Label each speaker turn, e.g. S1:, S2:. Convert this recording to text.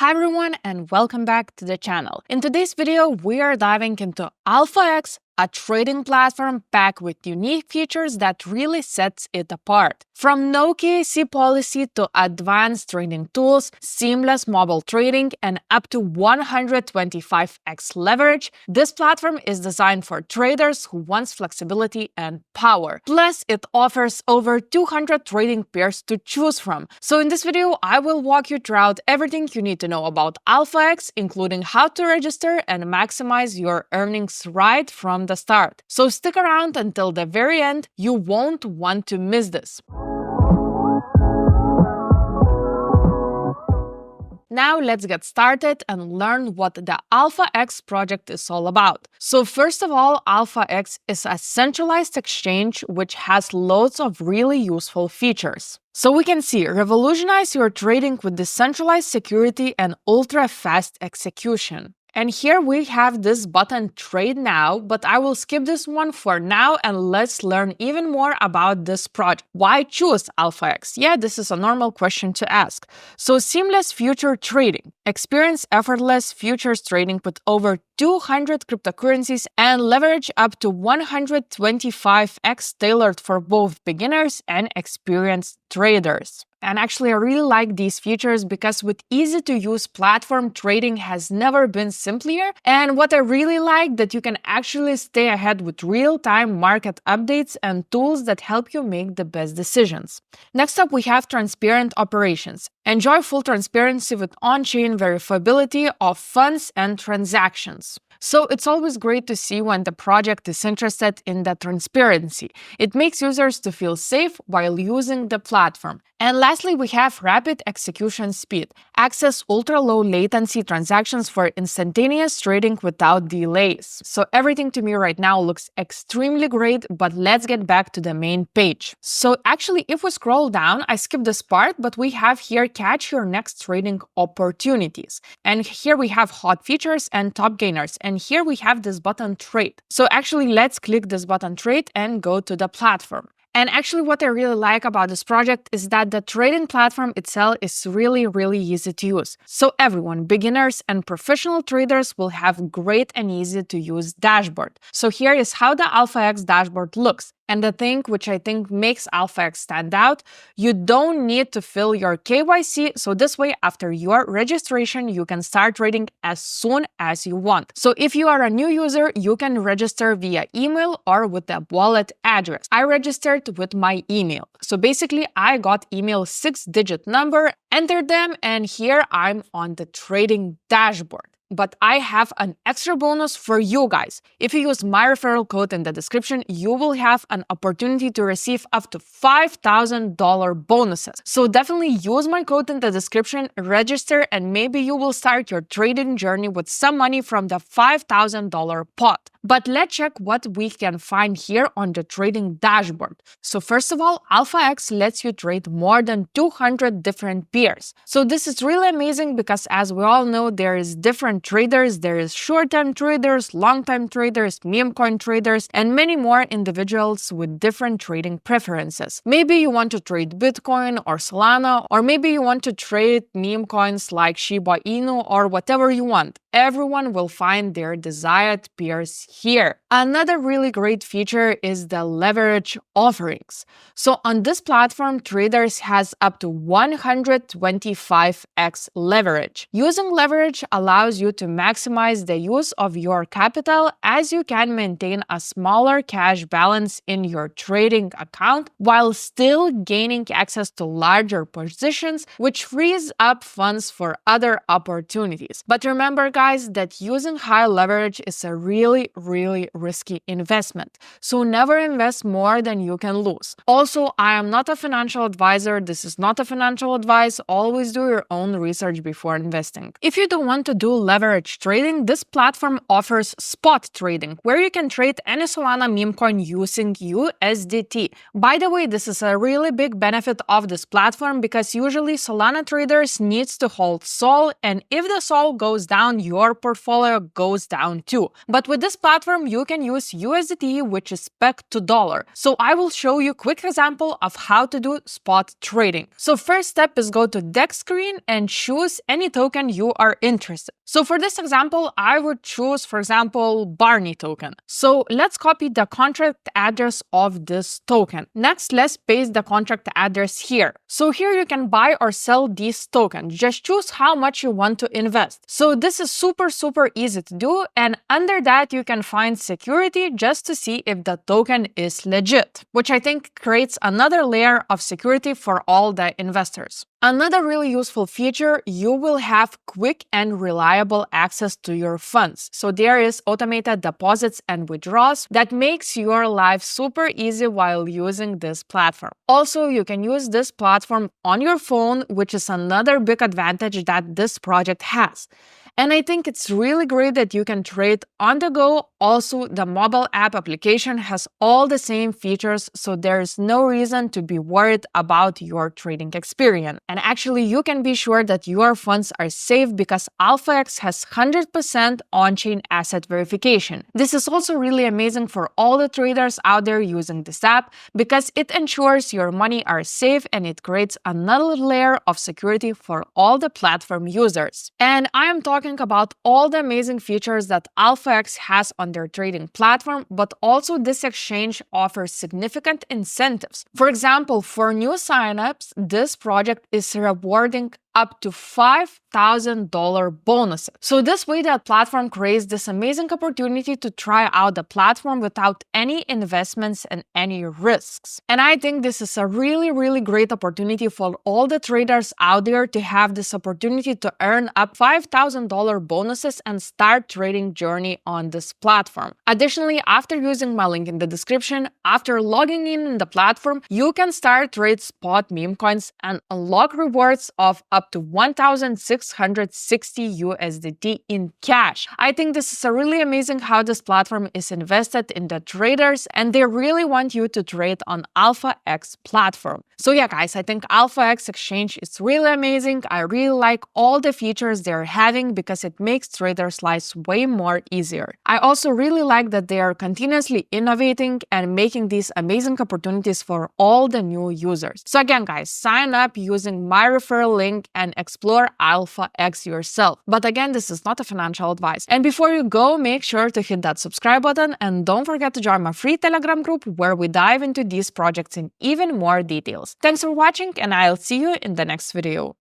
S1: Hi everyone and welcome back to the channel. In today's video, we are diving into AlphaX, a trading platform packed with unique features that really sets it apart. From no KYC policy to advanced trading tools, seamless mobile trading, and up to 125x leverage, this platform is designed for traders who want flexibility and power. Plus, it offers over 200 trading pairs to choose from. So in this video, I will walk you through everything you need to know about AlphaX, including how to register and maximize your earnings right from the start. So stick around until the very end, you won't want to miss this. Now let's get started and learn what the AlphaX project is all about. So first of all, AlphaX is a centralized exchange which has loads of really useful features. So we can see, revolutionize your trading with decentralized security and ultra-fast execution. And here we have this button Trade Now, but I will skip this one for now and let's learn even more about this project. Why choose AlphaX? Yeah, this is a normal question to ask. So seamless future trading. Experience effortless futures trading with over 200 cryptocurrencies and leverage up to 125x tailored for both beginners and experienced traders. And actually, I really like these features because with easy-to-use platform, trading has never been simpler. And what I really like that you can actually stay ahead with real-time market updates and tools that help you make the best decisions. Next up, we have transparent operations. Enjoy full transparency with on-chain verifiability of funds and transactions. So it's always great to see when the project is interested in the transparency. It makes users to feel safe while using the platform. And lastly, we have rapid execution speed. Access ultra-low latency transactions for instantaneous trading without delays. So everything to me right now looks extremely great, but let's get back to the main page. So actually, if we scroll down, I skipped this part, but we have here catch your next trading opportunities. And here we have hot features and top gainers. And here we have this button Trade. So actually, let's click this button Trade and go to the platform. And actually, what I really like about this project is that the trading platform itself is really easy to use. So everyone, beginners and professional traders will have great and easy to use dashboard. So here is how the AlphaX dashboard looks. And the thing which I think makes AlphaX stand out, you don't need to fill your KYC, so this way after your registration, you can start trading as soon as you want. So if you are a new user, you can register via email or with a wallet address. I registered with my email. So basically, I got email 6-digit number, entered them, and here I'm on the trading dashboard. But I have an extra bonus for you guys. If you use my referral code in the description, you will have an opportunity to receive up to $5,000 bonuses. So definitely use my code in the description, register, and maybe you will start your trading journey with some money from the $5,000 pot. But let's check what we can find here on the trading dashboard. So first of all, AlphaX lets you trade more than 200 different pairs. So this is really amazing because as we all know, there is different traders, there is short-term traders, long-term traders, meme coin traders, and many more individuals with different trading preferences. Maybe you want to trade Bitcoin or Solana, or maybe you want to trade meme coins like Shiba Inu or whatever you want. Everyone will find their desired pairs here. Another really great feature is the leverage offerings. So on this platform, traders has up to 125x leverage. Using leverage allows you to maximize the use of your capital as you can maintain a smaller cash balance in your trading account while still gaining access to larger positions, which frees up funds for other opportunities. But remember, guys, that using high leverage is a really risky investment. So never invest more than you can lose. Also, I am not a financial advisor. This is not a financial advice. Always do your own research before investing. If you don't want to do leverage trading, this platform offers spot trading, where you can trade any Solana meme coin using USDT. By the way, this is a really big benefit of this platform because usually Solana traders needs to hold SOL, and if the SOL goes down, your portfolio goes down too. But with this platform, you can use USDT, which is pegged to dollar. So I will show you a quick example of how to do spot trading. So first step is go to deck screen and choose any token you are interested. So for this example, I would choose, for example, Barney token. So let's copy the contract address of this token. Next, let's paste the contract address here. So here you can buy or sell these tokens. Just choose how much you want to invest. So this is super easy to do, and under that you can find security just to see if the token is legit, which I think creates another layer of security for all the investors. Another really useful feature, you will have quick and reliable access to your funds. So there is automated deposits and withdrawals that makes your life super easy while using this platform. Also, you can use this platform on your phone, which is another big advantage that this project has. And I think it's really great that you can trade on the go. Also, the mobile app application has all the same features, so there is no reason to be worried about your trading experience. And actually, you can be sure that your funds are safe because AlphaX has 100% on-chain asset verification. This is also really amazing for all the traders out there using this app because it ensures your money are safe and it creates another layer of security for all the platform users. And I am talking about all the amazing features that AlphaX has on their trading platform, but also this exchange offers significant incentives. For example, for new signups, this project is rewarding up to $5,000 bonuses. So this way that platform creates this amazing opportunity to try out the platform without any investments and any risks. And I think this is a really great opportunity for all the traders out there to have this opportunity to earn up $5,000 bonuses and start trading journey on this platform. Additionally, after using my link in the description, after logging in the platform, you can start trade spot meme coins and unlock rewards of up to 1,660 USDT in cash. I think this is a really amazing how this platform is invested in the traders and they really want you to trade on AlphaX platform. So yeah, guys, I think AlphaX exchange is really amazing. I really like all the features they're having because it makes traders' lives way more easier. I also really like that they are continuously innovating and making these amazing opportunities for all the new users. So again, guys, sign up using my referral link and explore AlphaX yourself. But again, this is not a financial advice. And before you go, make sure to hit that subscribe button and don't forget to join my free Telegram group where we dive into these projects in even more details. Thanks for watching and I'll see you in the next video.